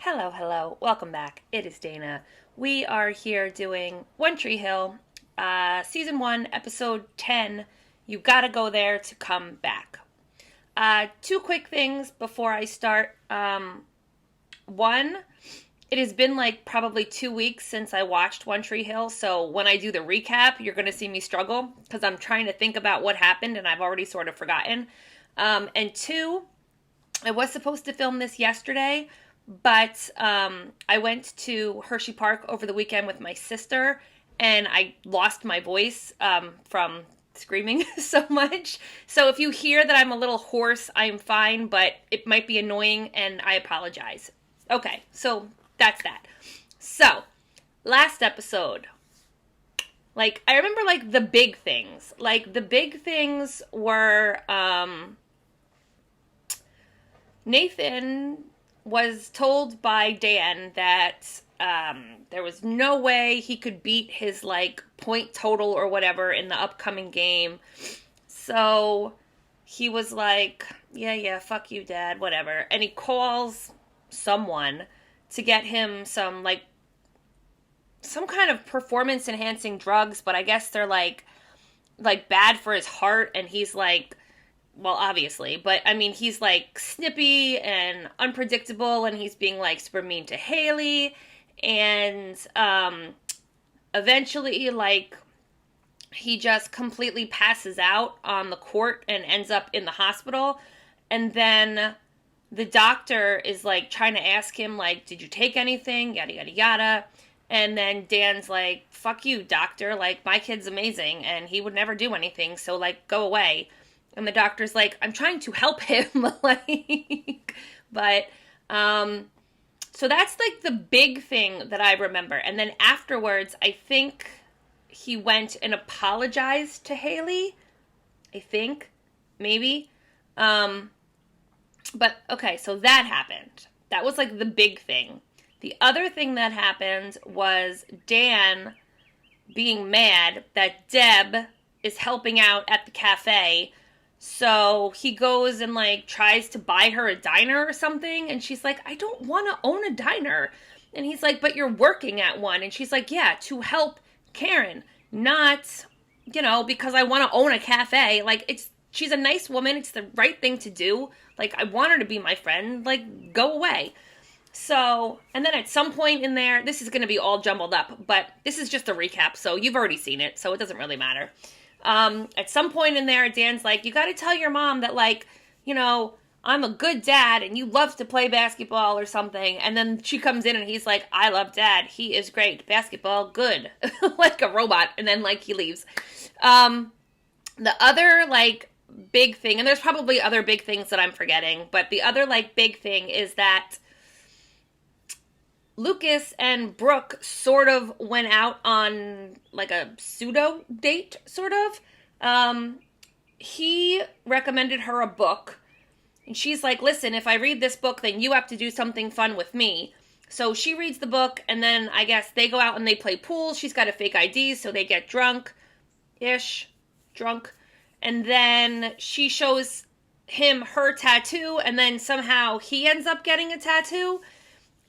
Hello, hello. Welcome back. It is Dana. We are here doing One Tree Hill, Season 1, Episode 10. You gotta go there to come back. Two quick things before I start. One, it has been like probably 2 weeks since I watched One Tree Hill, so when I do the recap, you're gonna see me struggle because I'm trying to think about what happened and I've already sort of forgotten. And two, I was supposed to film this yesterday, but I went to Hershey Park over the weekend with my sister, and I lost my voice from screaming so much. So if you hear that I'm a little hoarse, I'm fine, but it might be annoying, and I apologize. Okay, so that's that. So, last episode. Like, I remember, like, the big things. Like, the big things were, Nathan was told by Dan that there was no way he could beat his like point total or whatever in the upcoming game. So he was like, yeah, fuck you, Dad, whatever. And he calls someone to get him some kind of performance enhancing drugs, but I guess they're like bad for his heart, and he's like, well, obviously, but I mean, he's like snippy and unpredictable, and he's being like super mean to Haley, and eventually, like, he just completely passes out on the court and ends up in the hospital, and then the doctor is like trying to ask him, like, did you take anything, yada yada yada. And then Dan's like, fuck you, doctor, like, my kid's amazing and he would never do anything, so like, go away. And the doctor's like, I'm trying to help him. Like, but, so that's like the big thing that I remember. And then afterwards, I think he went and apologized to Haley. I think, maybe. But okay, so that happened. That was like the big thing. The other thing that happened was Dan being mad that Deb is helping out at the cafe. So he goes and like tries to buy her a diner or something, and she's like, I don't want to own a diner. And he's like, but you're working at one. And she's like, yeah, to help Karen, not, because I want to own a cafe. Like, she's a nice woman. It's the right thing to do. Like, I want her to be my friend. Like, go away. So, and then at some point in there, this is going to be all jumbled up, but this is just a recap, so you've already seen it, so it doesn't really matter. At some point in there, Dan's like, you got to tell your mom that, like, I'm a good dad and you love to play basketball or something. And then she comes in and he's like, I love Dad. He is great. Basketball, good. Like a robot. And then, like, he leaves. The other, like, big thing, and there's probably other big things that I'm forgetting, but the other, like, big thing is that Lucas and Brooke sort of went out on like a pseudo date, sort of. He recommended her a book, and she's like, listen, if I read this book, then you have to do something fun with me. So she reads the book, and then I guess they go out and they play pool. She's got a fake ID, so they get drunk-ish. And then she shows him her tattoo, and then somehow he ends up getting a tattoo.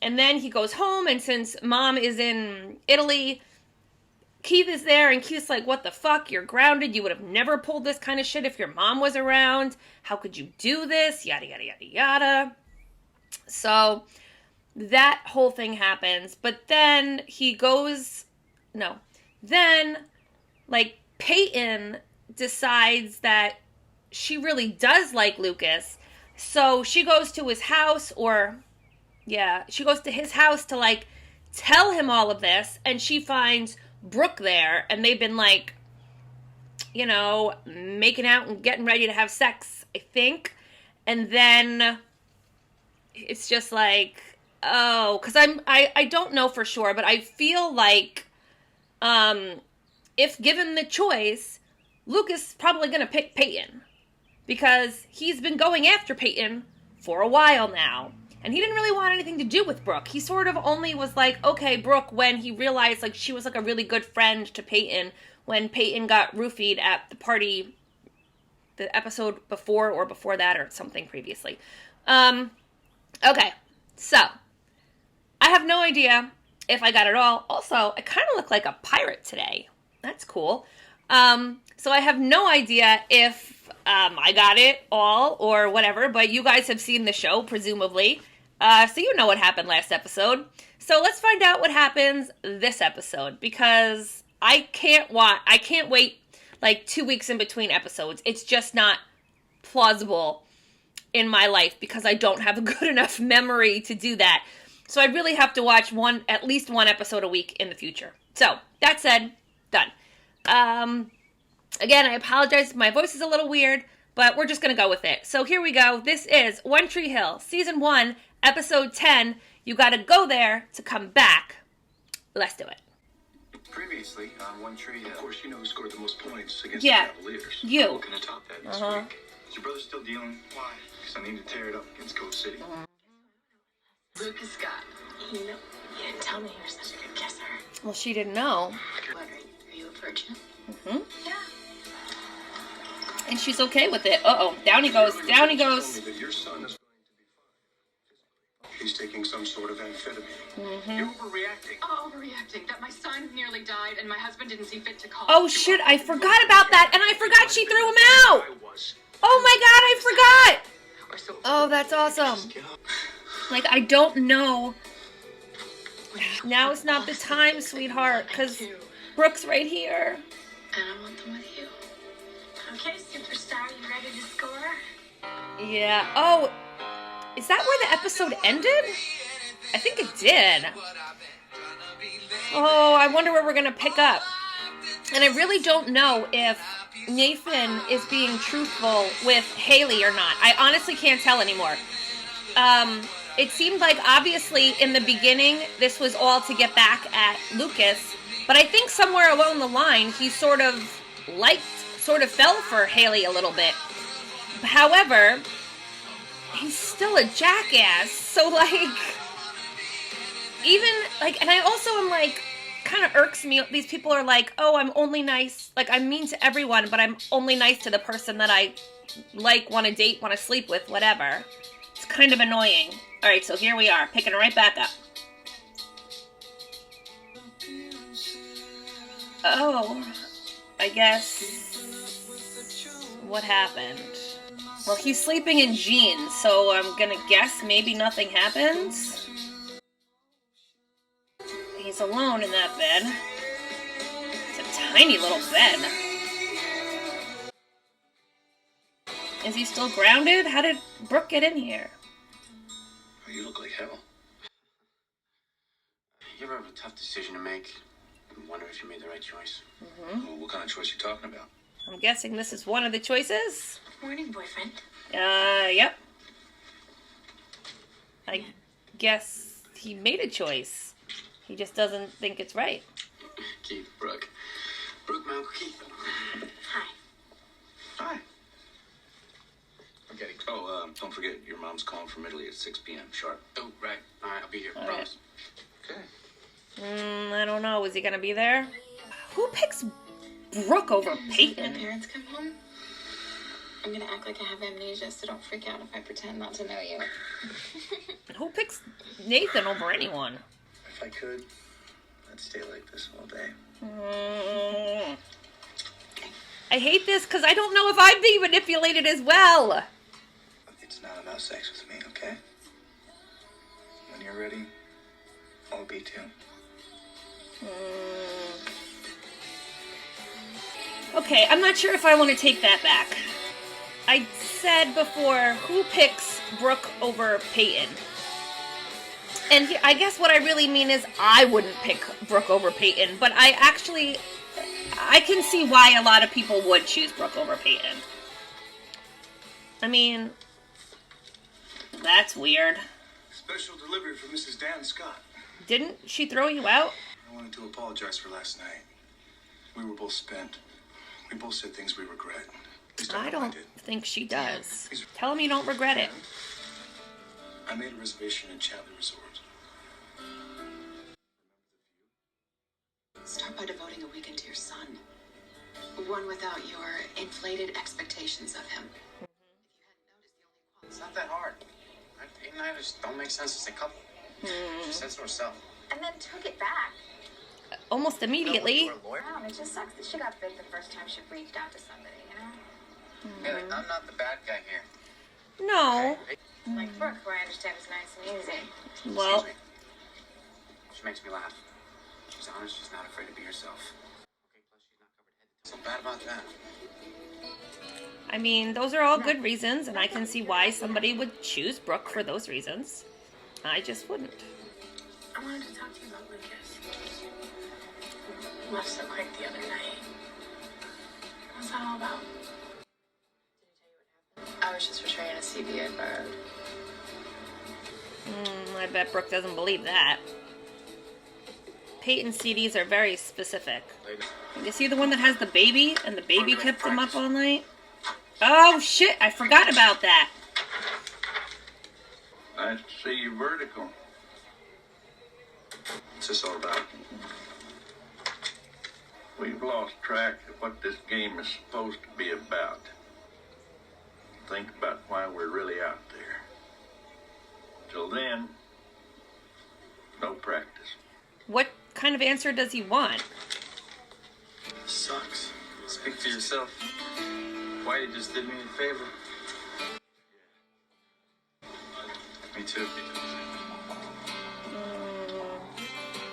And then he goes home, and since Mom is in Italy, Keith is there, and Keith's like, what the fuck? You're grounded. You would have never pulled this kind of shit if your mom was around. How could you do this? Yada, yada, yada, yada. So that whole thing happens. But then then, like, Peyton decides that she really does like Lucas. So she goes to his house, she goes to his house to, like, tell him all of this, and she finds Brooke there, and they've been, like, making out and getting ready to have sex, I think. And then it's just like, oh, because I don't know for sure, but I feel like, if given the choice, Lucas is probably going to pick Peyton, because he's been going after Peyton for a while now. And he didn't really want anything to do with Brooke. He sort of only was like, okay, Brooke, when he realized, like, she was, like, a really good friend to Peyton when Peyton got roofied at the party the episode before that or something previously. Okay, so have no idea if I got it all. Also, I kind of look like a pirate today. That's cool. So I have no idea if I got it all or whatever, but you guys have seen the show, presumably. So you know what happened last episode. So let's find out what happens this episode, because I can't wait like 2 weeks in between episodes. It's just not plausible in my life because I don't have a good enough memory to do that. So I really have to watch at least one episode a week in the future. So that said, done. Again, I apologize if my voice is a little weird, but we're just going to go with it. So here we go. This is One Tree Hill, Season 1, Episode 10. You got to go there to come back. Let's do it. Previously on One Tree Hill. Of course, you know who scored the most points against the Cavaliers. You. Who can I top that this week? Is your brother still dealing? Why? Because I need to tear it up against Coast City. Lucas Scott. You didn't tell me you were such a good kisser. Well, she didn't know. Wondering, are you a virgin? Mm-hmm. Yeah. And she's okay with it. Uh-oh. Down he goes. Down he goes. That your son is going to be fine. He's taking some sort of amphetamine. Mm-hmm. You're overreacting. Oh, overreacting. That my son nearly died and my husband didn't see fit to call. Oh, shit. I forgot about that. And I forgot she threw him out. I was. Oh, my God. I forgot. Or so. Oh, that's awesome. Like, I don't know. Now is not the time, sweetheart, because Brooke's right here. And I want them with you. Okay, superstar, you ready to score? Yeah. Oh, is that where the episode ended? I think it did. Oh, I wonder where we're going to pick up. And I really don't know if Nathan is being truthful with Haley or not. I honestly can't tell anymore. It seemed like, obviously, in the beginning, this was all to get back at Lucas. But I think somewhere along the line, he sort of fell for Haley a little bit. However, he's still a jackass. So, like, even, like, and I also am, like, kind of irks me. These people are like, oh, I'm only nice. Like, I'm mean to everyone, but I'm only nice to the person that I like, want to date, want to sleep with, whatever. It's kind of annoying. All right, so here we are, picking it right back up. Oh, I guess. What happened? Well, he's sleeping in jeans, so I'm gonna guess maybe nothing happens. He's alone in that bed. It's a tiny little bed. Is he still grounded? How did Brooke get in here? You look like hell. You ever have a tough decision to make and wonder if you made the right choice? Mm-hmm. Well, what kind of choice are you talking about? I'm guessing this is one of the choices. Morning, boyfriend. Yep. I guess he made a choice. He just doesn't think it's right. Keith, Brooke. Brooke, my Uncle Keith. Hi. Hi. Okay. Oh, don't forget, your mom's calling from Italy at 6 p.m. sharp. Oh, right. All right, I'll be here. Promise. Okay. I don't know. Is he gonna be there? Who picks Brooke over Peyton? My parents come home. I'm gonna act like I have amnesia, so don't freak out if I pretend not to know you. Who picks Nathan over anyone? If I could, I'd stay like this all day. I hate this because I don't know if I'm being manipulated as well. It's not about sex with me, okay? When you're ready, I'll be too. Okay, I'm not sure if I want to take that back. I said before, who picks Brooke over Peyton? And I guess what I really mean is I wouldn't pick Brooke over Peyton, but I can see why a lot of people would choose Brooke over Peyton. I mean, that's weird. Special delivery from Mrs. Dan Scott. Didn't she throw you out? I wanted to apologize for last night. We were both spent. We both said things we regret. At least I know don't did. think she does. Tell him you don't regret it. I made a reservation at Chandler Resort. Start by devoting a weekend to your son. One without your inflated expectations of him. It's not that hard. Peyton and I just don't make sense as a couple. She said so herself. And then took it back. Almost immediately. You're a lawyer? Wow, it just sucks that she got bit the first time she reached out to somebody, you know? Haley, I'm not the bad guy here. No. Like Brooke, who I understand is nice and easy. Well, Excuse me. She makes me laugh. She's honest. She's not afraid to be herself. Okay, plus she's not covered head. So bad about that. I mean, those are all good reasons, and I can see why somebody would choose Brooke for those reasons. I just wouldn't. I wanted to talk to you about Lucas. You left so quick the other night. What's that all about? I was just returning a CD I borrowed. I bet Brooke doesn't believe that. Peyton's CDs are very specific. Is he the one that has the baby, and the baby kept him up all night? Oh, shit, I forgot about that. Nice to see you vertical. What's this all about? We've lost track of what this game is supposed to be about. Think about why we're really out there. Till then, no practice. What kind of answer does he want? Sucks. Speak for yourself. Whitey just did me a favor. Me too.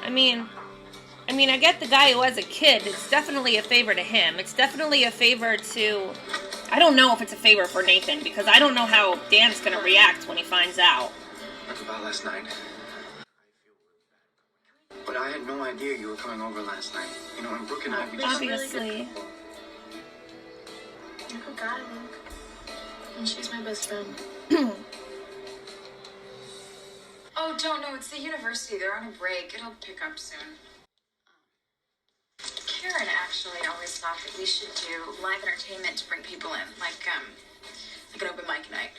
I mean, I get the guy who has a kid. It's definitely a favor to him. It's definitely a favor to... I don't know if it's a favor for Nathan, because I don't know how Dan's gonna react when he finds out. Talk about last night. But I had no idea you were coming over last night. You know, and Brooke and I, we just... Obviously. You're a guy, Luke. And she's my best friend. Oh, don't know. It's the university. They're on a break. It'll pick up soon. Karen actually always thought that we should do live entertainment to bring people in, like an open mic night.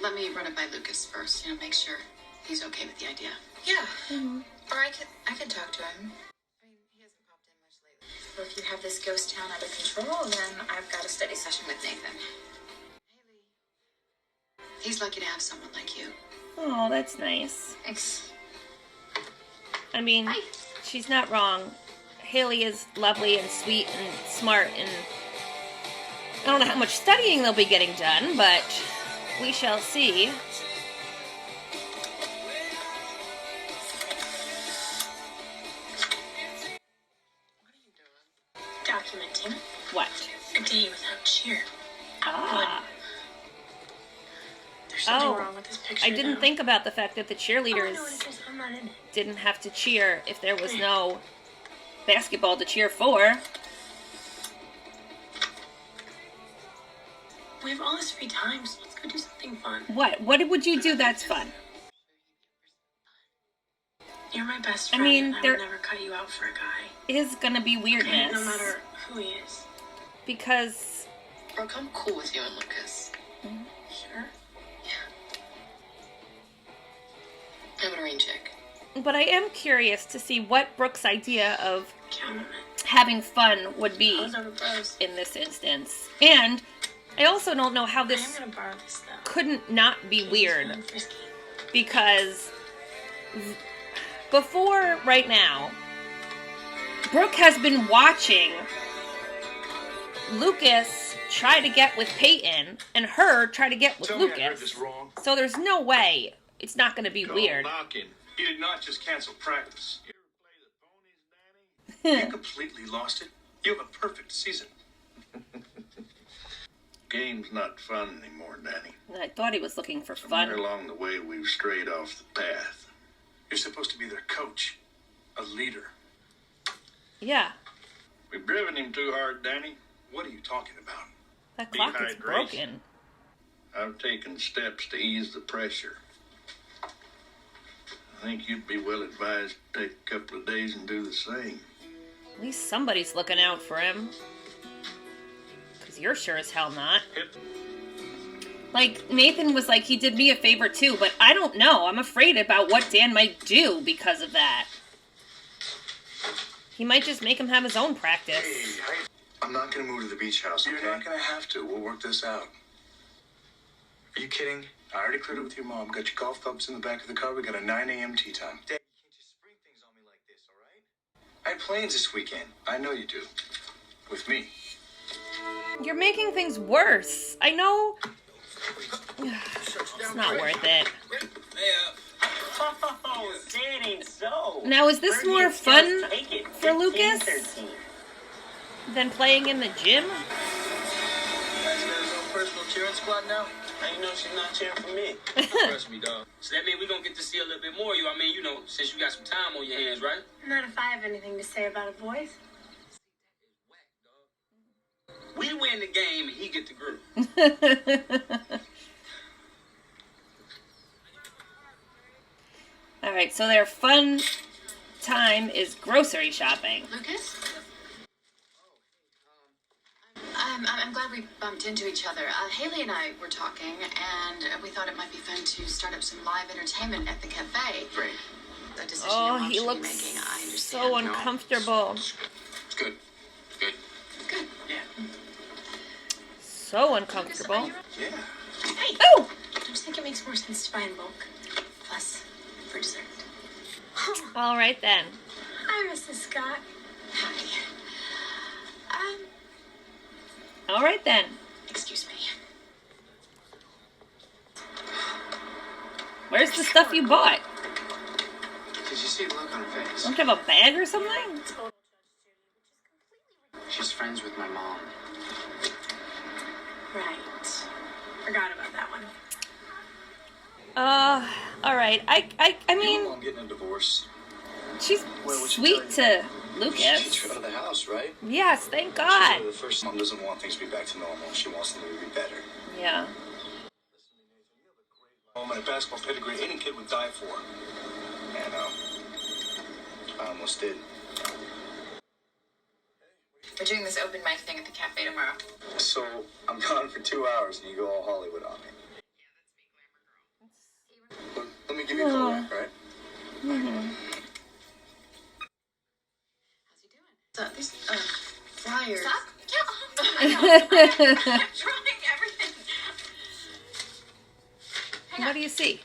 Let me run it by Lucas first, make sure he's okay with the idea. Yeah. Or I could talk to him. I mean, he hasn't popped in much lately. Well, if you have this ghost town under control, then I've got a study session with Nathan. Haley. He's lucky to have someone like you. Oh, that's nice. Thanks. I mean, Hi. she's not wrong. Haley is lovely and sweet and smart, and I don't know how much studying they'll be getting done, but we shall see. Documenting What? a day without cheer. Ah. There's something Oh, wrong with this picture. I didn't though. think about the fact that the Oh, I cheerleaders know what it is. I'm not in it. didn't have to cheer if there was no basketball to cheer for. We have all this free time, so let's go do something fun. What? What would you do that's fun? You're my best I friend, mean, and I there- would never cut you out for a guy. Is gonna be Okay, weirdness. no matter who he is. Because Brooke, I'm cool with you and Lucas. Sure. I'm a rain check. but I am curious to see what Brooke's idea of Count on it. having fun would be Bros over bros. in this instance. And I also don't know how I am this gonna borrow this though. couldn't not be It's weird, fun, frisky. because before right now, Brooke has been watching Lucas try to get with Peyton and her try to get with Tell me I heard Lucas. this wrong. So there's no way it's not going to be Go weird. knocking. You did not just cancel practice. You ever play the ponies, Danny? You completely lost it. You have a perfect season. Game's not fun anymore, Danny. I thought he was looking for Somewhere fun. along the way, we've strayed off the path. You're supposed to be their coach, a leader. Yeah, We've driven him too hard, Danny. What are you talking about? that clock is Dehydration. broken. I've taken steps to ease the pressure. I think you'd be well advised to take a couple of days and do the same. At least somebody's looking out for him. Because you're sure as hell not. Like, Nathan was like, he did me a favor too, but I don't know. I'm afraid about what Dan might do because of that. He might just make him have his own practice. I'm not gonna move to the beach house, okay? You're not gonna have to. We'll work this out. Are you kidding? I already cleared it with your mom. Got your golf clubs in the back of the car. We got a 9 a.m. tea time. Dad, you can't just spring things on me like this, all right? I had plans this weekend. I know you do. With me. You're making things worse. I know. It's not worth it. Oh, say it ain't so. Now, is this more fun for Lucas than playing in the gym? Guys got his own personal cheering squad now? How you know she's not cheering for me? Trust me, dog. So that means we're gonna get to see a little bit more of you. I mean, you know, since you got some time on your hands, right? Not if I have anything to say about a voice. We win the game and he get the group. All right, so their fun time is grocery shopping. Lucas? I'm glad we bumped into each other. Haley and I were talking, and we thought it might be fun to start up some live entertainment at the cafe. Great. A decision Oh, your mom he should be looks making, I understand. so uncomfortable. It's good. Good. Good. Yeah. So uncomfortable. Yeah. Hey! Oh! Don't you think it makes more sense to buy in bulk? Plus, for dessert. All right then. Hi, Mrs. Scott. Hi. All right then. Excuse me. Where's the stuff you bought? Did you see the look on her face? Don't you have a bag or something? She's friends with my mom. Right. Forgot about that one. All right. I Your mean, mom getting a divorce. she's Well, what she sweet tell to She Lucas. gets you out of the house, right? Yes, thank She's God. really the first mom doesn't want things to be back to normal. She wants them to be better. Yeah. Home and a basketball pedigree any kid would die for. And I almost did. We're doing this open mic thing at the cafe tomorrow. So I'm gone for 2 hours and you go all Hollywood on me. Look, let me give you a call back, right? How's he doing? So these flyers. Stop. Yeah. I'm trying everything. Hang What on. do you see?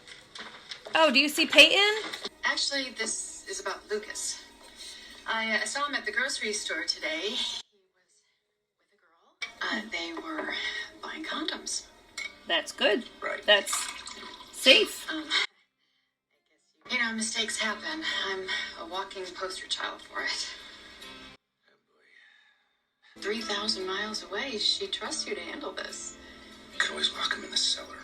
Oh, do you see Peyton? Actually, this is about Lucas. I saw him at the grocery store today. He was with a girl. They were buying condoms. That's good. Right. That's safe. I guess you know, mistakes happen. I'm a walking poster child for it. 3,000 miles away, she trusts you to handle this. You could always lock him in the cellar.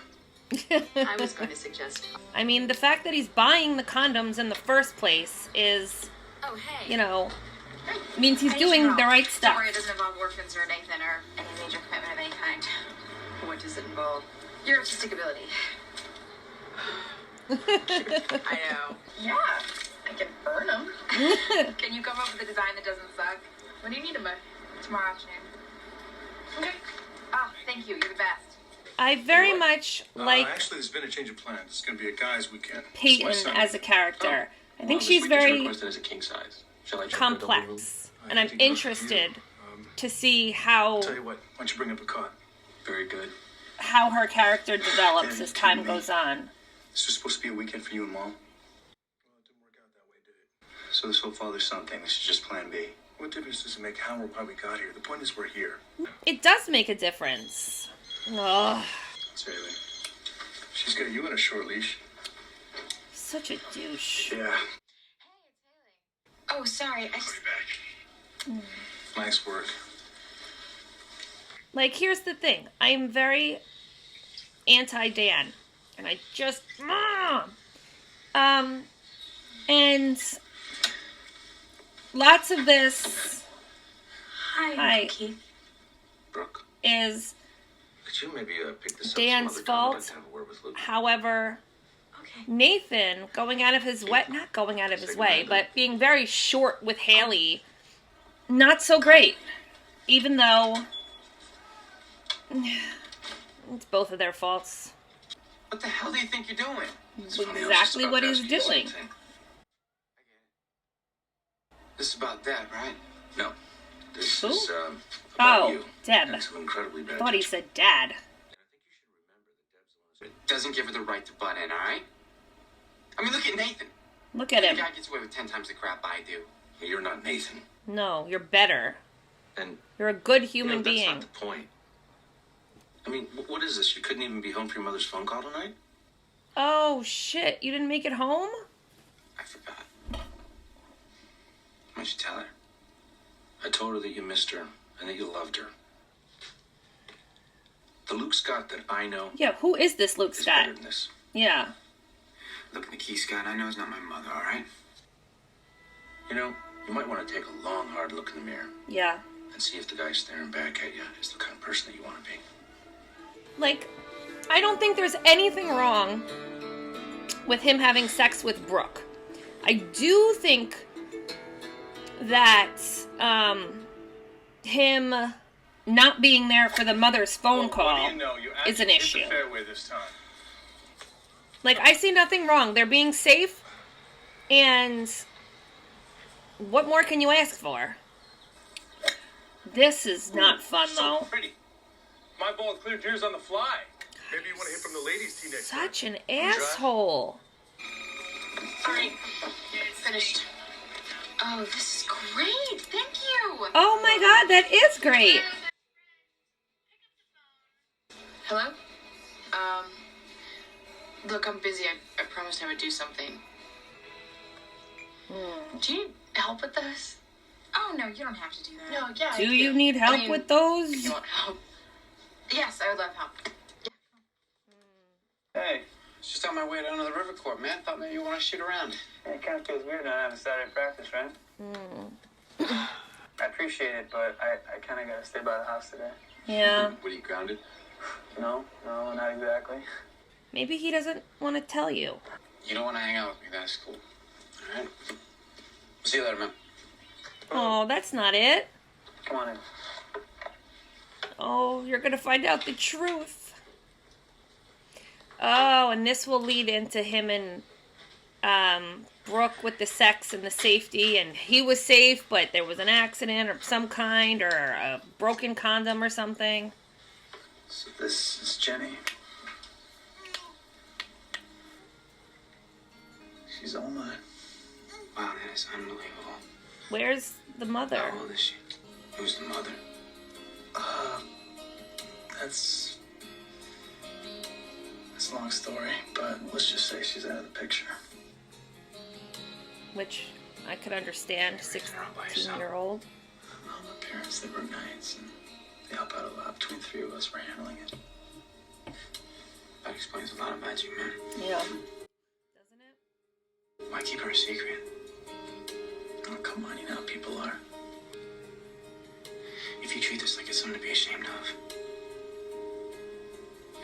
I was going to suggest. I mean, the fact that he's buying the condoms in the first place is, Oh, hey. you know, means he's I doing should the know. right Don't stuff. worry, it doesn't involve orphans or Nathan or any major commitment of any kind. What does it involve? Your artistic ability. I know. Yeah, I can burn them. Can you come up with a design that doesn't suck? When do you need them? Tomorrow afternoon. Okay. Oh, thank you. You're the best. I very much like Actually, there's been a change of plans. It's going to be a guys' weekend. Peyton It's my son. as a character. I think Well, she's this week is very requested as a king size. Shall I check for a double room? complex, I and I'm think it's interested you. to see how Tell you what, why don't you bring up a cot? Very good. her character develops Yeah, as time kidding me. goes on. This was supposed to be a weekend for you and Mom. Well, it didn't work out that way, did it? So this whole father-son thing, this is just plan B. What difference does it make how or why we got here? The point is we're here. It does make a difference. Ugh, That's Haley. She's got you on a short leash. such a douche. Yeah. Oh, sorry. I just... Nice work. Like, here's the thing. I'm very anti-Dan. And I just... And lots of this Hi, Keith. Brooke, is Could you maybe pick this up Dan's some other time? I'd like fault. to have a word with Luke. However, Okay. Nathan going out of his way, not going out of his way, but being very short with Haley, not so great. Even though it's both of their faults. What the hell do you think you're doing? it's funny, I was just Exactly about what to he's ask you the same doing. thing. This is about Dad, right? No. This Who? is, about Oh, you. Deb. And some incredibly bad I thought he judgment. said dad. It doesn't give her the right to butt in, all right? I mean, look at Nathan. Look at The him. guy gets away with 10 times the crap I do. Well, you're not Nathan. No, you're better. And You're a good you human know, being. that's not the point. I mean, what is this? You couldn't even be home for your mother's phone call tonight? Oh, shit. You didn't make it home? I forgot. Why'd you tell her? I told her that you missed her and that you loved her. The Luke Scott that I know Yeah, who is this Luke is Scott? better than this. Yeah. Look, Nikki Scott, I know it's not my mother, all right? You know, you might want to take a long, hard look in the mirror Yeah. and see if the guy staring back at you is the kind of person that you want to be. Like, I don't think there's anything wrong with him having sex with Brooke. I do think that him not being there for the mother's phone call What do you know? You is an actually hit issue. the fairway this time. Like, I see nothing wrong. They're being safe, and what more can you ask for? This is not fun, So though. pretty. My ball cleared yours on the fly. Maybe you want to hit from the ladies' tee next time. Such an asshole. All right, finished. Oh, this is great. Thank you. Oh my god, that is great. Hello? Look, I'm busy. I promised I would do something. Do you need help with this? Oh, no, you don't have to do that. No, yeah. Do you need help with If those? you want help? Yes, I would love help. Hey, just on my way down to the river court, man. Thought maybe you want to shoot around. It kind of feels weird not having Saturday practice, right? I appreciate it, but I kind of got to stay by the house today. Yeah. What, are you grounded? No, not exactly. Maybe he doesn't want to tell you. You don't want to hang out with me, that's cool. All right? See you later, man. Oh, that's not it. Come on in. Oh, you're gonna find out the truth. Oh, and this will lead into him and Brooke with the sex and the safety, and he was safe, but there was an accident of some kind, or a broken condom or something. So this is Jenny. She's all mine. Wow, that is unbelievable. Where's the mother? How old is she? Who's the mother? That's a long story, but let's just say she's out of the picture. Which I could understand, 16-year-old. Well, my parents, they work nights, and they help out a lot. Between the three of us, we're handling it. That explains a lot about you, man. Yeah. Doesn't it? Why keep her a secret? Oh, come on, you know how people are. If you treat this like it's something to be ashamed of,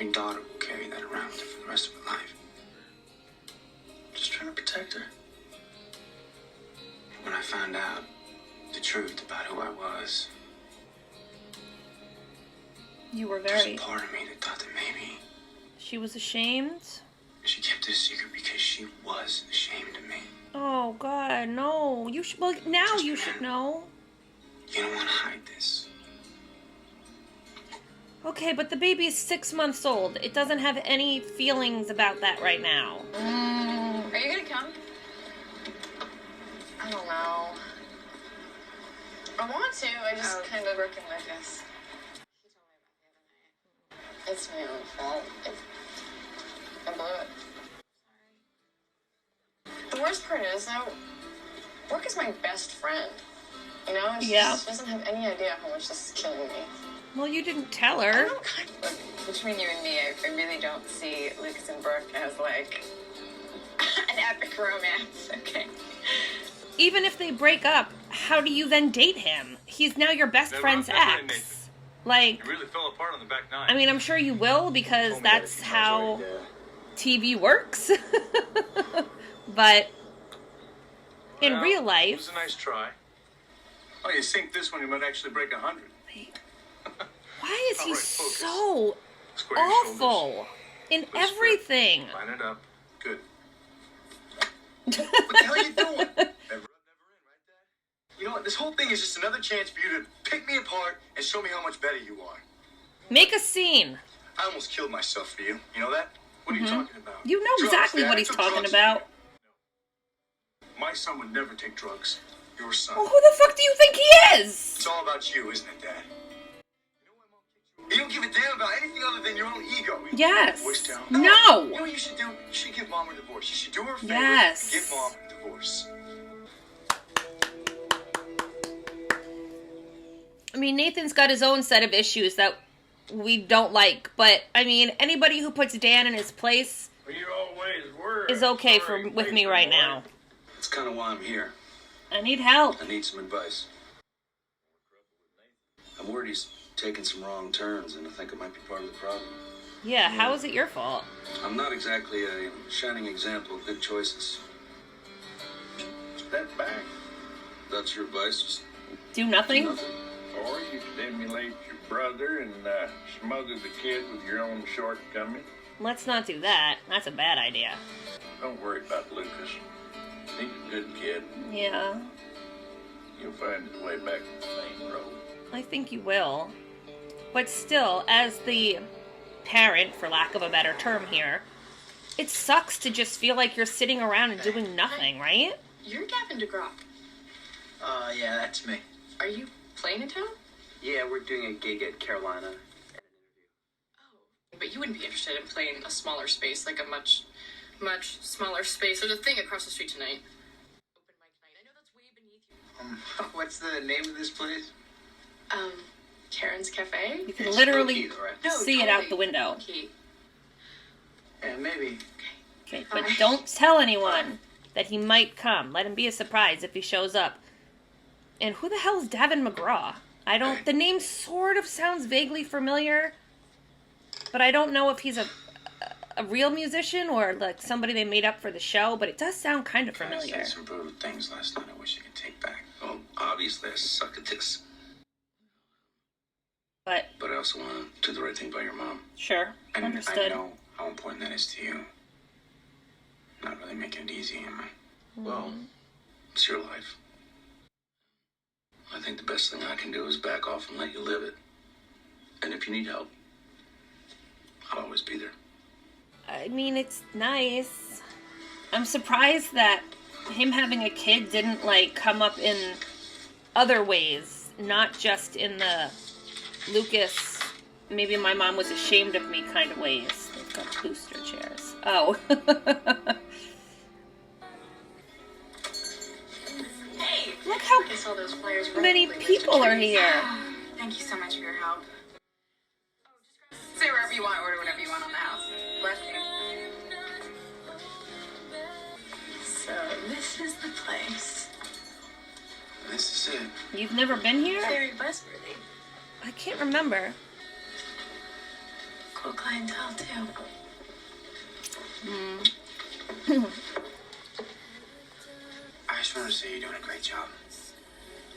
your daughter will carry that around with her for the rest of her life. Just trying to protect her. When I found out the truth about who I was, You were there's very... a part of me that thought that maybe She was ashamed? she kept this secret because she was ashamed of me. Oh, God, no. You should... Well, now you should know. You don't want to hide this. Okay, but the baby is 6 months old. It doesn't have any feelings about that right now. Are you gonna come? I don't know. I want to. I just kind of working with this. He told me about the other night. It's my own fault. I blew it. Sorry. The worst part is, though, Brooke is my best friend. You know? And she doesn't have any idea how much this is killing me. Well, you didn't tell I her. don't kind of. Between you and me, I really don't see Lucas and Brooke as, like, an epic romance, okay? Even if they break up, how do you then date him? He's now your best friend's ex. Like, You really fell apart on the back nine. I mean, I'm sure you will, because that's how TV works. But in Well, real It life... was a nice try. Oh, you sink this one, you might actually break 100. Why is he All right, focus. so Square your shoulders. awful in Twist your- everything? Line it up. Good. What the hell are you doing? Never up, never in, right, Dad? You know what? This whole thing is just another chance for you to pick me apart and show me how much better you are. Make a scene. I almost killed myself for you. You know that? What are you talking about? You know Drugs, exactly Dad. what I he's took talking drugs. about. My son would never take drugs. Your son. Well, who the fuck do you think he is? It's all about you, isn't it, Dad? You don't give a damn about anything other than your own ego. Yes. Voice down. No. You know what you should do? You should give Mom a divorce. You should do her a favor. Yes. Give Mom a divorce. I mean, Nathan's got his own set of issues that we don't like, but I mean, anybody who puts Dan in his place You always were. is okay with me right now. That's kind of why I'm here. I need help. I need some advice. I'm worried he's taking some wrong turns, and I think it might be part of the problem. Yeah, how is it your fault? I'm not exactly a shining example of good choices. Step back. That's your advice? Just Do nothing? nothing. Or you stimulate your brother and smother the kid with your own shortcoming. Let's not do that. That's a bad idea. Don't worry about Lucas. He's a good kid. Yeah, He'll find his way back to the main road. I think you will. But still, as the parent, for lack of a better term here, it sucks to just feel like you're sitting around and doing nothing, right? You're Gavin DeGroff. Yeah, that's me. Are you playing in town? Yeah, we're doing a gig at Carolina. But you wouldn't be interested in playing a smaller space, like a much smaller space. There's a thing across the street tonight. Open mic night. I know that's way beneath you. What's the name of this place? Karen's Cafe? You can It's literally low-key, right? No, see it out the window. Key. Yeah, maybe. Okay, but don't tell anyone that he might come. Let him be a surprise if he shows up. And who the hell is Davin McGraw? The name sort of sounds vaguely familiar, but I don't know if he's a real musician or like somebody they made up for the show, but it does sound kind of I familiar. said some brutal things last night I wish I could take back. Well, obviously I suck at this. But, But I also want to do the right thing by your mom. sure, And understood. I know how important that is to you. Not really making it easy, am I? Well, it's your life. I think the best thing I can do is back off and let you live it. And if you need help, I'll always be there. I mean, it's nice. I'm surprised that him having a kid didn't, like, come up in other ways, not just in the Lucas, maybe my mom was ashamed of me kind of ways. They've got booster chairs. Oh. Hey! Look how I saw those flyers. many people are here. Thank you so much for your help. Say wherever you want, order whatever you want on the house. Bless you. So, this is the place. This is it. You've never been here? Very buzzworthy. I can't remember. Cool clientele, too. I just want to say you're doing a great job.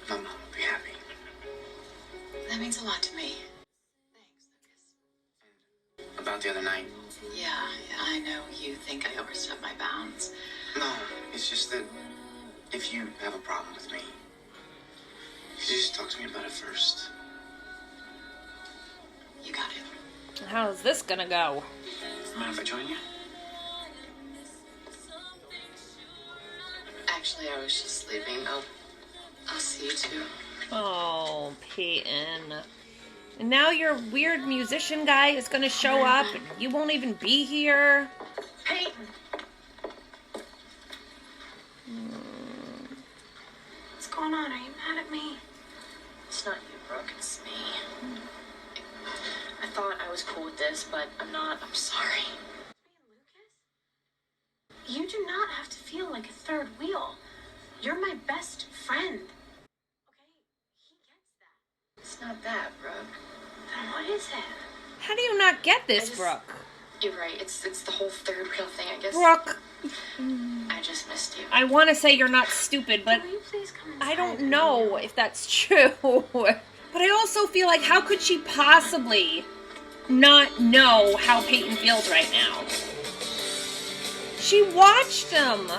My mom will be happy. That means a lot to me. Thanks, Lucas. About the other night. Yeah, I know you think I overstepped my bounds. No, it's just that if you have a problem with me, you just talk to me about it first. You got it. How's this gonna go? Mind if I join you? Actually, I was just sleeping. I'll see you too. Oh, Peyton. And now your weird musician guy is gonna show up and you won't even be here. Peyton! What's going on? Are you mad at me? It's not you, Brooke. It's me. I thought I was cool with this, but I'm not. I'm sorry. Lucas? You do not have to feel like a third wheel. You're my best friend. Okay? He gets that. It's not that, Brooke. Then what is it? How do you not get this, Brooke? You're right. It's the whole third wheel thing, I guess. Brooke, I just missed you. I want to say you're not stupid, but Will you please come inside? I don't know if that's true. But I also feel like, how could she possibly not know how Peyton feels right now? She watched him.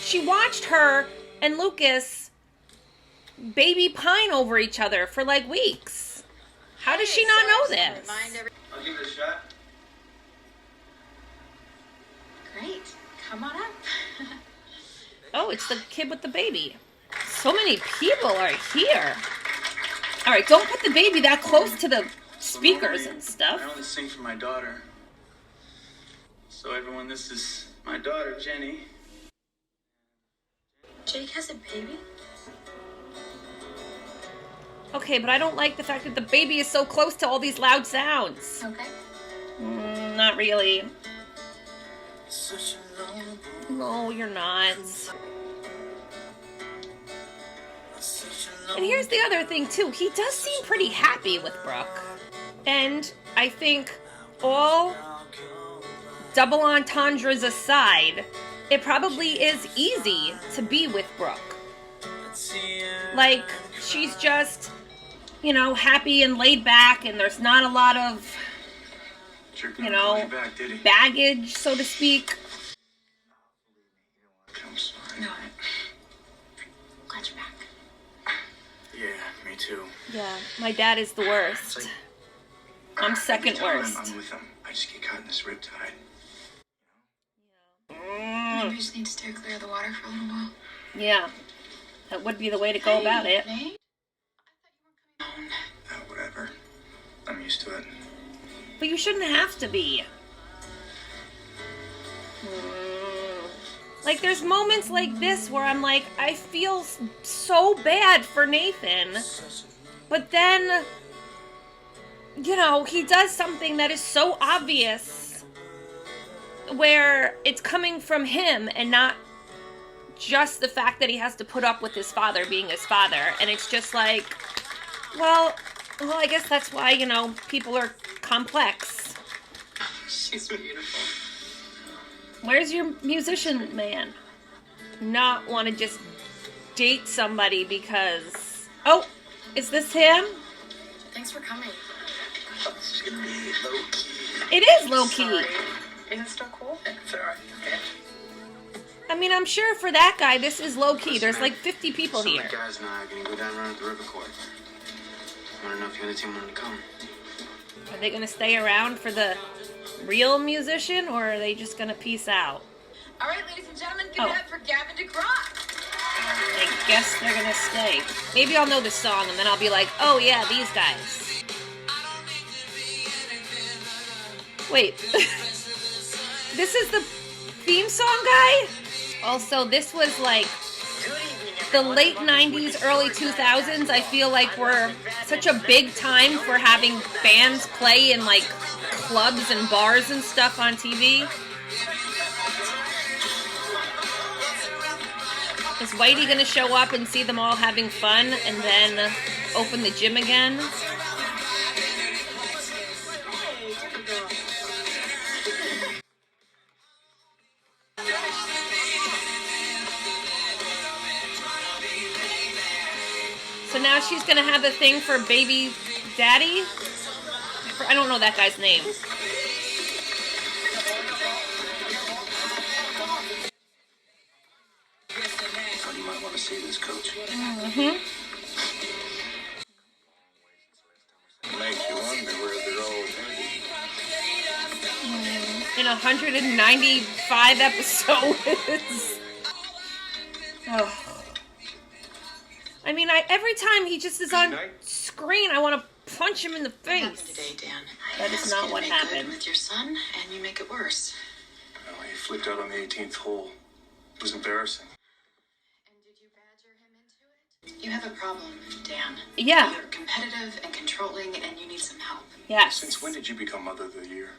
She watched her and Lucas baby pine over each other for like weeks. How does she not know this? I'll give it a shot. Great. Come on up. Oh, it's the kid with the baby. So many people are here. All right, don't put the baby that close to the speakers and stuff. I only sing for my daughter. So everyone, this is my daughter, Jenny. Jake has a baby? Okay, but I don't like the fact that the baby is so close to all these loud sounds. Okay. Not really. No, you're not. And here's the other thing, too. He does seem pretty happy with Brooke. And I think all double entendres aside, it probably is easy to be with Brooke. Like, she's just, you know, happy and laid back, and there's not a lot of, you know, baggage, so to speak. No. Glad you're back. Yeah, me too. Yeah, my dad is the worst. I'm second worst. I'm with him. I just get caught in this riptide. Maybe we just need to steer clear of the water for a little while. Yeah, that would be the way to go about it. Nate? Whatever. I'm used to it. But you shouldn't have to be. Like, there's moments like this where I'm like, I feel so bad for Nathan. But then, you know, he does something that is so obvious where it's coming from him and not just the fact that he has to put up with his father being his father. And it's just like, well, I guess that's why, you know, people are complex. She's beautiful. Where's your musician man? Not want to just date somebody because... Oh, is this him? Thanks for coming. It's gonna be low-key. It is low-key. Sorry. Is it still cool? It's alright, okay? I mean, I'm sure for that guy, this is low-key. There's like 50 people Some here. of the guys and I are gonna go down around at the river court. I wanna know if the other team wanted to come. Are they going to stay around for the real musician, or are they just going to peace out? All right, ladies and gentlemen, give it up for Gavin DeGraw. I guess they're going to stay. Maybe I'll know the song, and then I'll be like, oh yeah, these guys. Wait. This is the theme song guy? Also, this was like the late 90s, early 2000s. I feel like were such a big time for having bands play in like clubs and bars and stuff on TV. Is Whitey gonna show up and see them all having fun and then open the gym again? So now she's gonna have a thing for baby daddy? I don't know that guy's name. You might want to see this, Coach. Mm-hmm. Makes you wonder where they're all headed. In 195 episodes. Oh. I mean, every time he just is on screen, I want to punch him in the What happened face. today, Dan? That is not what happened. With your son, and you make it worse. Well, he flipped out on the 18th hole. It was embarrassing. And did you badger him into it? You have a problem, Dan. Yeah. You're competitive and controlling, and you need some help. Yes. Since when did you become Mother of the Year?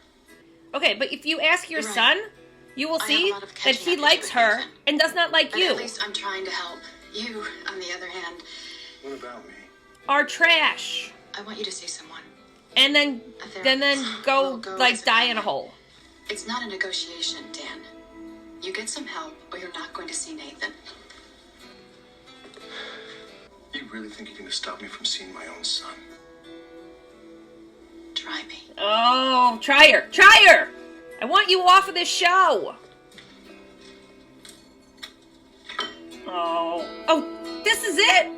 Okay, but if you ask your You're right. son, you will I have see a lot of that catching he up to likes do, her Nathan. and does not like But you. at least I'm trying to help. You, on the other hand, What about me? Are trash. I want you to see someone. And then go We'll go like as a die in a family. hole. It's not a negotiation, Dan. You get some help, or you're not going to see Nathan. You really think you're going to stop me from seeing my own son? Try me. Oh, try her. Try her. I want you off of this show. Oh, this is it.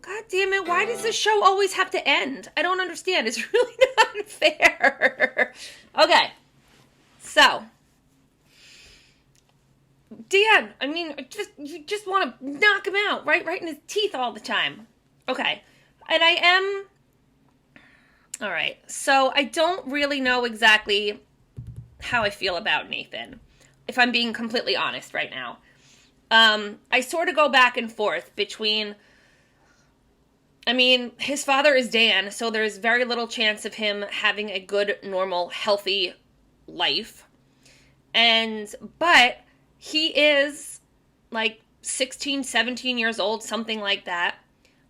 God damn it. Why does this show always have to end? I don't understand. It's really not fair. Okay. So, Dan, I mean, you just want to knock him out, right in his teeth all the time. Okay, and I am... All right, so I don't really know exactly how I feel about Nathan, if I'm being completely honest right now. I sort of go back and forth between... I mean, his father is Dan, so there's very little chance of him having a good, normal, healthy life. But he is like 16, 17 years old, something like that,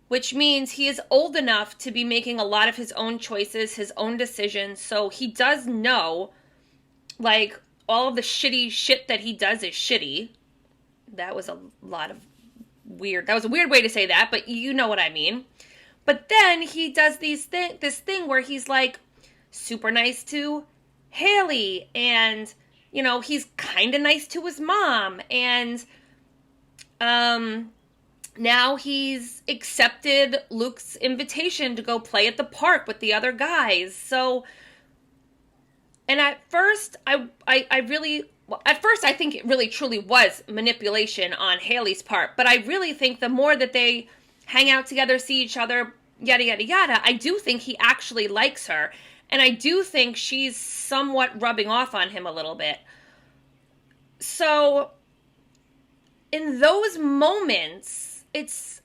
which means he is old enough to be making a lot of his own choices, his own decisions. So he does know, like, all of the shitty shit that he does is shitty. That was a weird way to say that, but you know what I mean. But then he does this thing where he's like super nice to Haley, and you know, he's kind of nice to his mom, and now he's accepted Luke's invitation to go play at the park with the other guys. So, and at first I think it really truly was manipulation on Haley's part, but I really think the more that they hang out together, see each other, yada, yada, yada, I do think he actually likes her. And I do think she's somewhat rubbing off on him a little bit. So, in those moments, it's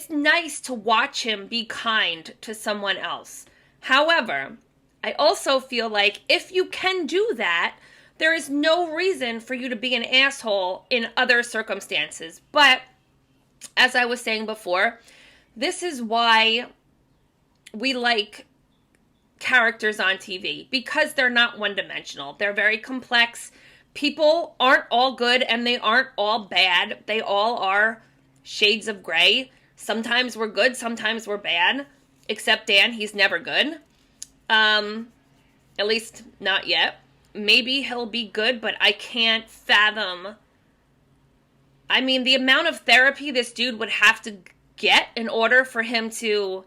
nice to watch him be kind to someone else. However, I also feel like if you can do that, there is no reason for you to be an asshole in other circumstances. But, as I was saying before, this is why we like characters on TV, because they're not one-dimensional. They're very complex. People aren't all good and they aren't all bad. They all are shades of gray. Sometimes we're good, sometimes we're bad. Except Dan, he's never good. At least not yet. Maybe he'll be good, but I can't fathom. I mean, the amount of therapy this dude would have to get in order for him to,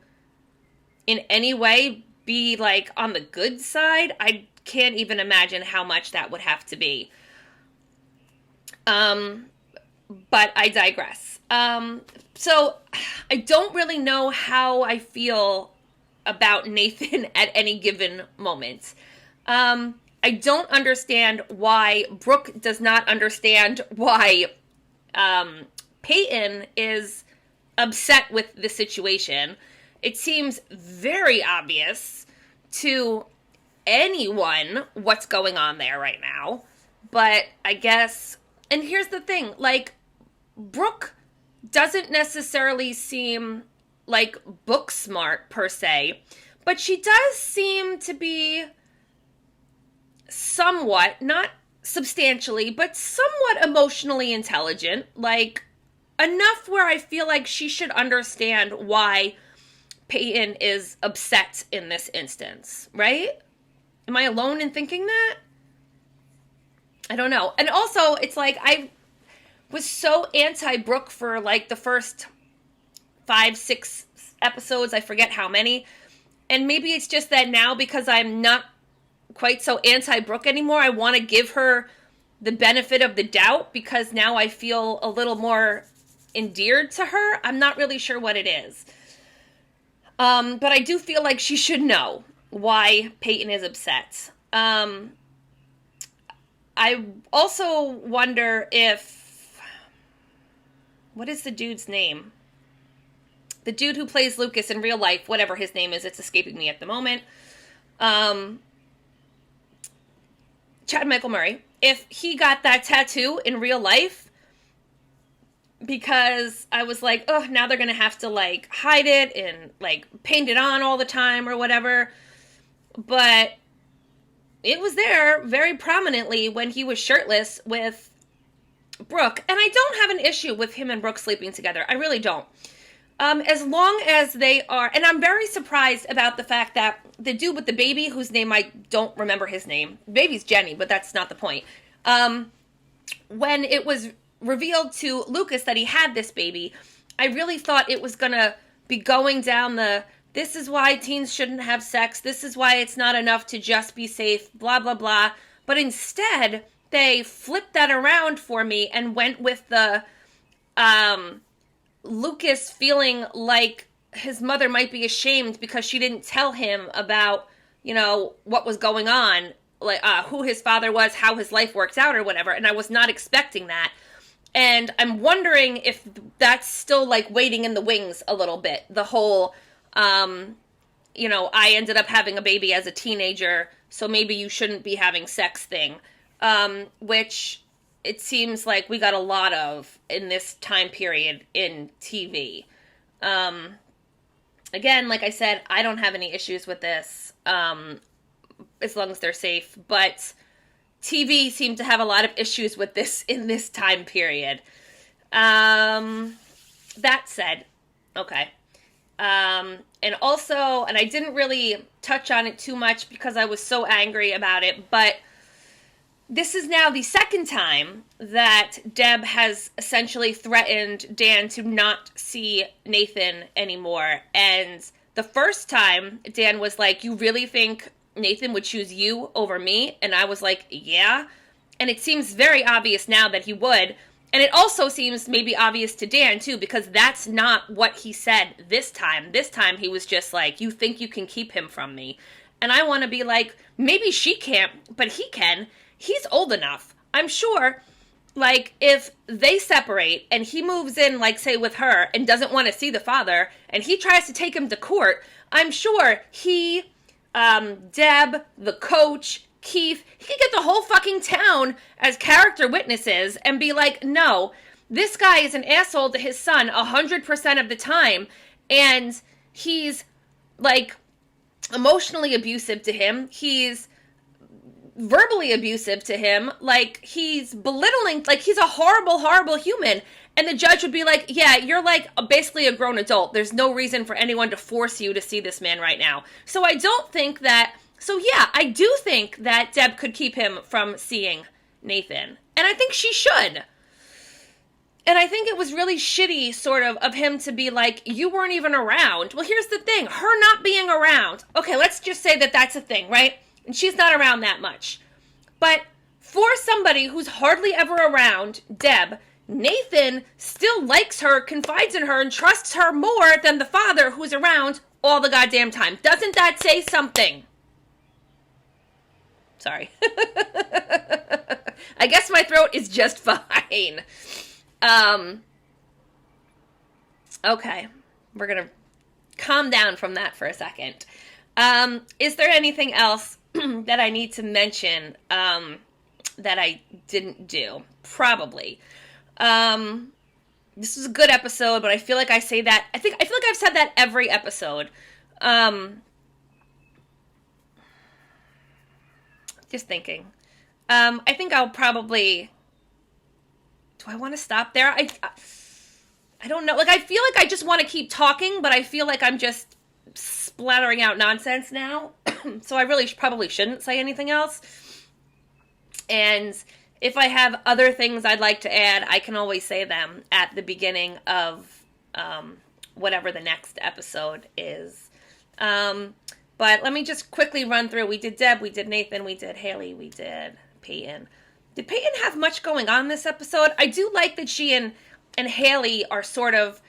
in any way, be, like, on the good side. I can't even imagine how much that would have to be. But I digress. So, I don't really know how I feel about Nathan at any given moment. I don't understand why Brooke does not understand why Peyton is upset with the situation. It seems very obvious to anyone what's going on there right now. But I guess, and here's the thing, like, Brooke doesn't necessarily seem like book smart per se, but she does seem to be somewhat, not substantially, but somewhat emotionally intelligent, like enough where I feel like she should understand why Peyton is upset in this instance, right? Am I alone in thinking that? I don't know. And also, it's like I was so anti-Brooke for like the first 5-6 episodes, I forget how many. And maybe it's just that now, because I'm not quite so anti-Brooke anymore, I want to give her the benefit of the doubt, because now I feel a little more endeared to her. I'm not really sure what it is. But I do feel like she should know why Peyton is upset. I also wonder if... What is the dude's name? The dude who plays Lucas in real life, whatever his name is, it's escaping me at the moment. Chad Michael Murray. If he got that tattoo in real life, because I was like, oh, now they're going to have to, like, hide it and, like, paint it on all the time or whatever. But it was there very prominently when he was shirtless with Brooke. And I don't have an issue with him and Brooke sleeping together. I really don't. As long as they are... And I'm very surprised about the fact that the dude with the baby, whose name I don't remember his name. Baby's Jenny, but that's not the point. When it was revealed to Lucas that he had this baby, I really thought it was going to be going down the, this is why teens shouldn't have sex, this is why it's not enough to just be safe, blah, blah, blah. But instead, they flipped that around for me and went with the Lucas feeling like his mother might be ashamed because she didn't tell him about, you know, what was going on, like who his father was, how his life worked out or whatever, and I was not expecting that. And I'm wondering if that's still like waiting in the wings a little bit. The whole, you know, I ended up having a baby as a teenager, so maybe you shouldn't be having sex thing. Which it seems like we got a lot of in this time period in TV. Again, like I said, I don't have any issues with this, as long as they're safe, but TV seemed to have a lot of issues with this in this time period. That said, okay. And also, and I didn't really touch on it too much because I was so angry about it, but this is now the second time that Deb has essentially threatened Dan to not see Nathan anymore. And the first time, Dan was like, you really think Nathan would choose you over me? And I was like, yeah. And it seems very obvious now that he would. And it also seems maybe obvious to Dan, too, because that's not what he said this time. This time he was just like, you think you can keep him from me? And I want to be like, maybe she can't, but he can. He's old enough. I'm sure, like, if they separate and he moves in, like, say, with her and doesn't want to see the father, and he tries to take him to court, I'm sure he, Deb, the coach, Keith, he could get the whole fucking town as character witnesses and be like, no, this guy is an asshole to his son 100% of the time, and he's, like, emotionally abusive to him. He's verbally abusive to him. Like, he's belittling, like, he's a horrible, horrible human. And the judge would be like, yeah, you're like basically a grown adult. There's no reason for anyone to force you to see this man right now. So I don't think that, so yeah, I do think that Deb could keep him from seeing Nathan. And I think she should. And I think it was really shitty, sort of him to be like, you weren't even around. Well, here's the thing. Her not being around. Okay, let's just say that that's a thing, right? And she's not around that much. But for somebody who's hardly ever around, Deb, Nathan still likes her, confides in her, and trusts her more than the father who's around all the goddamn time. Doesn't that say something? Sorry. I guess my throat is just fine. Okay. We're going to calm down from that for a second. Is there anything else that I need to mention that I didn't do? Probably. This was a good episode, but I feel like I say that. I feel like I've said that every episode. Just thinking. I think I'll probably. Do I want to stop there? I don't know. Like, I feel like I just want to keep talking, but I feel like I'm just splattering out nonsense now. So I really probably shouldn't say anything else. And if I have other things I'd like to add, I can always say them at the beginning of whatever the next episode is. But let me just quickly run through. We did Deb, we did Nathan, we did Haley, we did Peyton. Did Peyton have much going on this episode? I do like that she and Haley are sort of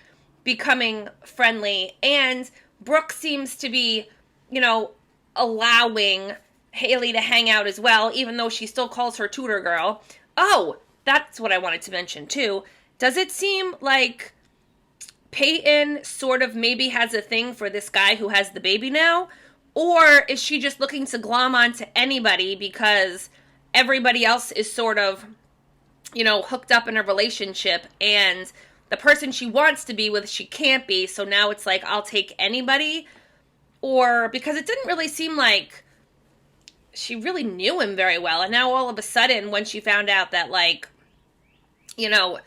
becoming friendly, and Brooke seems to be, you know, allowing Haley to hang out as well, even though she still calls her tutor girl. Oh, that's what I wanted to mention too. Does it seem like Peyton sort of maybe has a thing for this guy who has the baby now? Or is she just looking to glom onto anybody because everybody else is sort of, you know, hooked up in a relationship, and the person she wants to be with, she can't be, so now it's like, I'll take anybody? Or, because it didn't really seem like she really knew him very well, and now all of a sudden, when she found out that, like, you know,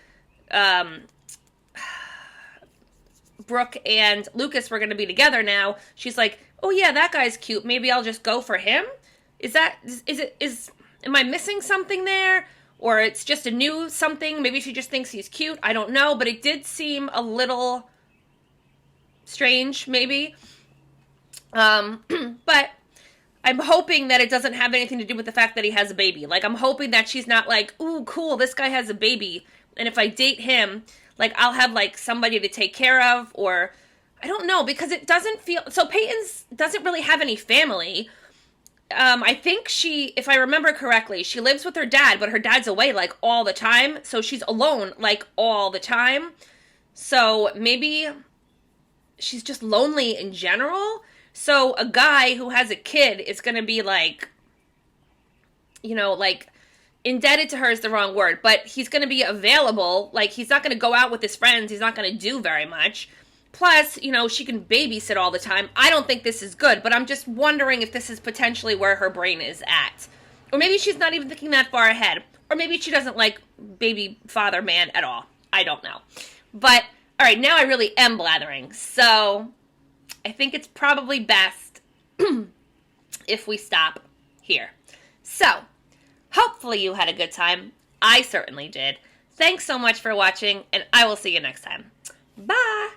Brooke and Lucas were going to be together now, she's like, oh yeah, that guy's cute, maybe I'll just go for him? Am I missing something there? Or it's just a new something? Maybe she just thinks he's cute. I don't know. But it did seem a little strange, maybe. But I'm hoping that it doesn't have anything to do with the fact that he has a baby. Like, I'm hoping that she's not like, ooh, cool, this guy has a baby, and if I date him, like, I'll have, like, somebody to take care of, or, I don't know, because it doesn't feel, so Peyton's doesn't really have any family. I think she, if I remember correctly, she lives with her dad, but her dad's away, like, all the time, so she's alone, like, all the time. So maybe she's just lonely in general. So a guy who has a kid is going to be like, you know, like, indebted to her is the wrong word, but he's going to be available. Like, he's not going to go out with his friends. He's not going to do very much. Plus, you know, she can babysit all the time. I don't think this is good, but I'm just wondering if this is potentially where her brain is at. Or maybe she's not even thinking that far ahead. Or maybe she doesn't like baby father man at all. I don't know. But, all right, now I really am blathering. So, I think it's probably best if we stop here. So, hopefully you had a good time. I certainly did. Thanks so much for watching, and I will see you next time. Bye!